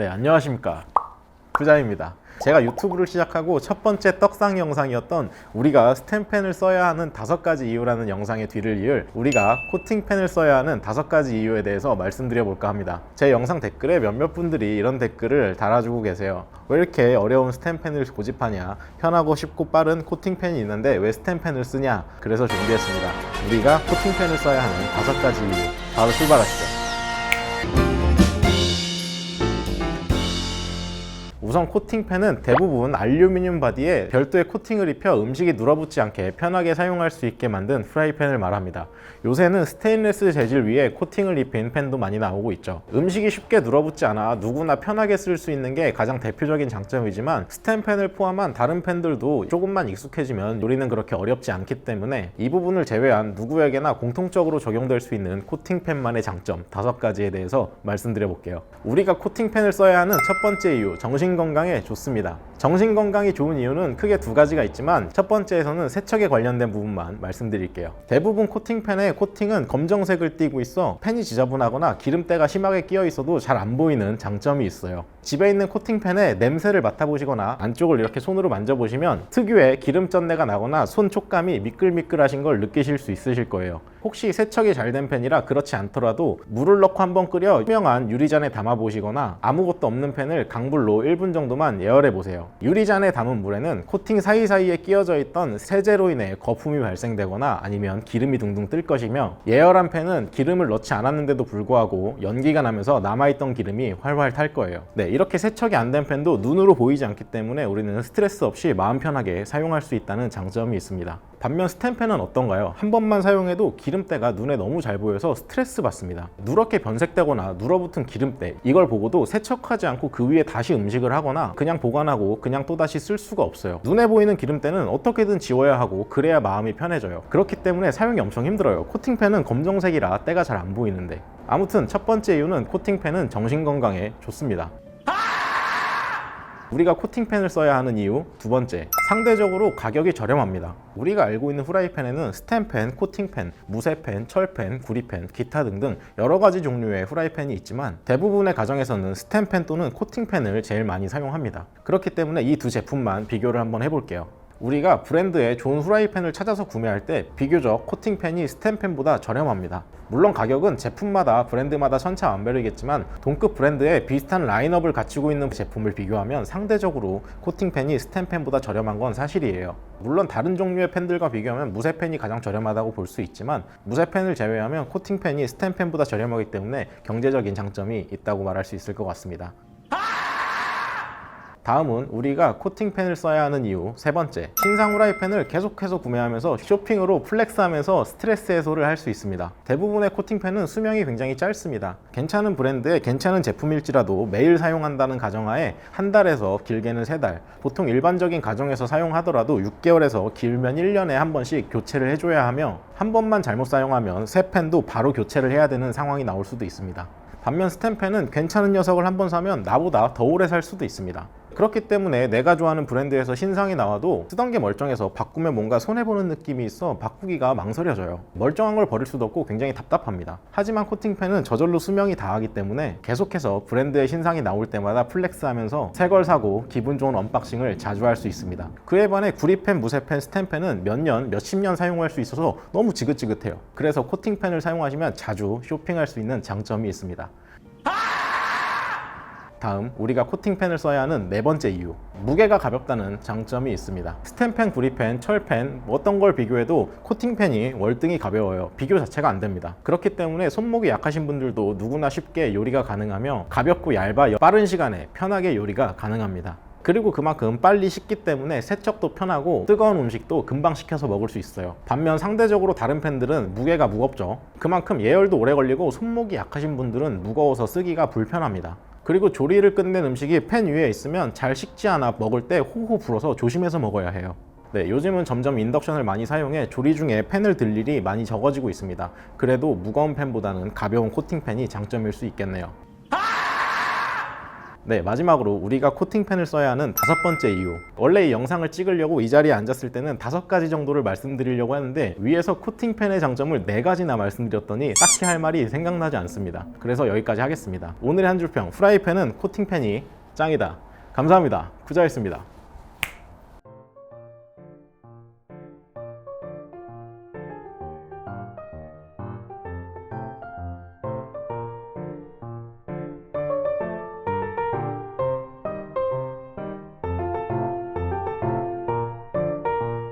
네, 안녕하십니까. 부자입니다. 제가 유튜브를 시작하고 첫 번째 떡상 영상이었던 우리가 스텐펜을 써야 하는 5가지 이유라는 영상의 뒤를 이을 우리가 코팅펜을 써야 하는 5가지 이유에 대해서 말씀드려 볼까 합니다. 제 영상 댓글에 몇몇 분들이 이런 댓글을 달아주고 계세요. 왜 이렇게 어려운 스텐펜을 고집하냐, 편하고 쉽고 빠른 코팅펜이 있는데 왜 스텐펜을 쓰냐. 그래서 준비했습니다. 우리가 코팅펜을 써야 하는 5가지 이유. 바로 출발하시죠. 우선 코팅펜은 대부분 알루미늄 바디에 별도의 코팅을 입혀 음식이 눌어붙지 않게 편하게 사용할 수 있게 만든 프라이팬을 말합니다. 요새는 스테인리스 재질 위에 코팅을 입힌 펜도 많이 나오고 있죠. 음식이 쉽게 눌어붙지 않아 누구나 편하게 쓸 수 있는 게 가장 대표적인 장점이지만 스텐펜을 포함한 다른 펜들도 조금만 익숙해지면 요리는 그렇게 어렵지 않기 때문에 이 부분을 제외한 누구에게나 공통적으로 적용될 수 있는 코팅펜만의 장점 5가지에 대해서 말씀드려 볼게요. 우리가 코팅펜을 써야 하는 첫 번째 이유, 정신건강에 좋습니다. 정신건강이 좋은 이유는 크게 2가지가 있지만 첫 번째에서는 세척에 관련된 부분만 말씀드릴게요. 대부분 코팅펜의 코팅은 검정색을 띠고 있어 펜이 지저분하거나 기름때가 심하게 끼어 있어도 잘 안 보이는 장점이 있어요. 집에 있는 코팅펜의 냄새를 맡아보시거나 안쪽을 이렇게 손으로 만져보시면 특유의 기름 쩐내가 나거나 손 촉감이 미끌미끌하신 걸 느끼실 수 있으실 거예요. 혹시 세척이 잘 된 펜이라 그렇지 않더라도 물을 넣고 한번 끓여 투명한 유리잔에 담아 보시거나 아무것도 없는 펜을 강불로 1분 정도만 예열해 보세요. 유리잔에 담은 물에는 코팅 사이사이에 끼어져 있던 세제로 인해 거품이 발생되거나 아니면 기름이 둥둥 뜰 것이며, 예열한 펜은 기름을 넣지 않았는데도 불구하고 연기가 나면서 남아있던 기름이 활활 탈 거예요. 네, 이렇게 세척이 안 된 펜도 눈으로 보이지 않기 때문에 우리는 스트레스 없이 마음 편하게 사용할 수 있다는 장점이 있습니다. 반면 스텐펜은 어떤가요? 한 번만 사용해도 기름때가 눈에 너무 잘 보여서 스트레스 받습니다. 누렇게 변색되거나 눌어붙은 기름때, 이걸 보고도 세척하지 않고 그 위에 다시 음식을 하거나 그냥 보관하고 그냥 또다시 쓸 수가 없어요. 눈에 보이는 기름때는 어떻게든 지워야 하고 그래야 마음이 편해져요. 그렇기 때문에 사용이 엄청 힘들어요. 코팅펜은 검정색이라 때가 잘 안 보이는데. 아무튼 첫 번째 이유는 코팅펜은 정신건강에 좋습니다. 우리가 코팅펜을 써야 하는 이유 두 번째, 상대적으로 가격이 저렴합니다. 우리가 알고 있는 후라이팬에는 스텐펜, 코팅펜, 무쇠펜, 철펜, 구리펜, 기타 등등 여러 가지 종류의 후라이팬이 있지만 대부분의 가정에서는 스텐펜 또는 코팅펜을 제일 많이 사용합니다. 그렇기 때문에 이 두 제품만 비교를 한번 해볼게요. 우리가 브랜드의 좋은 후라이팬을 찾아서 구매할 때 비교적 코팅펜이 스텐펜보다 저렴합니다. 물론 가격은 제품마다 브랜드마다 천차만별이겠지만 동급 브랜드의 비슷한 라인업을 갖추고 있는 제품을 비교하면 상대적으로 코팅펜이 스텐펜보다 저렴한 건 사실이에요. 물론 다른 종류의 펜들과 비교하면 무쇠펜이 가장 저렴하다고 볼 수 있지만 무쇠펜을 제외하면 코팅펜이 스텐펜보다 저렴하기 때문에 경제적인 장점이 있다고 말할 수 있을 것 같습니다. 다음은 우리가 코팅펜을 써야 하는 이유 세 번째, 신상 후라이팬을 계속해서 구매하면서 쇼핑으로 플렉스하면서 스트레스 해소를 할 수 있습니다. 대부분의 코팅펜은 수명이 굉장히 짧습니다. 괜찮은 브랜드의 괜찮은 제품일지라도 매일 사용한다는 가정하에 한 달에서 길게는 3달, 보통 일반적인 가정에서 사용하더라도 6개월에서 길면 1년에 한 번씩 교체를 해줘야 하며, 한 번만 잘못 사용하면 새 펜도 바로 교체를 해야 되는 상황이 나올 수도 있습니다. 반면 스텐펜은 괜찮은 녀석을 한 번 사면 나보다 더 오래 살 수도 있습니다. 그렇기 때문에 내가 좋아하는 브랜드에서 신상이 나와도 쓰던 게 멀쩡해서 바꾸면 뭔가 손해보는 느낌이 있어 바꾸기가 망설여져요. 멀쩡한 걸 버릴 수도 없고 굉장히 답답합니다. 하지만 코팅펜은 저절로 수명이 다하기 때문에 계속해서 브랜드의 신상이 나올 때마다 플렉스하면서 새 걸 사고 기분 좋은 언박싱을 자주 할 수 있습니다. 그에 반해 구리펜, 무쇠펜, 스텐펜은 몇 년, 몇십 년 사용할 수 있어서 너무 지긋지긋해요. 그래서 코팅펜을 사용하시면 자주 쇼핑할 수 있는 장점이 있습니다. 다음, 우리가 코팅펜을 써야 하는 네 번째 이유, 무게가 가볍다는 장점이 있습니다. 스텐펜, 구리펜, 철펜 어떤 걸 비교해도 코팅펜이 월등히 가벼워요. 비교 자체가 안 됩니다. 그렇기 때문에 손목이 약하신 분들도 누구나 쉽게 요리가 가능하며 가볍고 얇아 빠른 시간에 편하게 요리가 가능합니다. 그리고 그만큼 빨리 식기 때문에 세척도 편하고 뜨거운 음식도 금방 식혀서 먹을 수 있어요. 반면 상대적으로 다른 펜들은 무게가 무겁죠. 그만큼 예열도 오래 걸리고 손목이 약하신 분들은 무거워서 쓰기가 불편합니다. 그리고 조리를 끝낸 음식이 팬 위에 있으면 잘 식지 않아 먹을 때 호호 불어서 조심해서 먹어야 해요. 네, 요즘은 점점 인덕션을 많이 사용해 조리 중에 팬을 들 일이 많이 적어지고 있습니다. 그래도 무거운 펜보다는 가벼운 코팅펜이 장점일 수 있겠네요. 네, 마지막으로 우리가 코팅펜을 써야 하는 5번째 이유. 원래 이 영상을 찍으려고 이 자리에 앉았을 때는 5가지 정도를 말씀드리려고 하는데 위에서 코팅펜의 장점을 4가지나 말씀드렸더니 딱히 할 말이 생각나지 않습니다. 그래서 여기까지 하겠습니다. 오늘의 한 줄평, 프라이팬은 코팅펜이 짱이다. 감사합니다. 구자였습니다.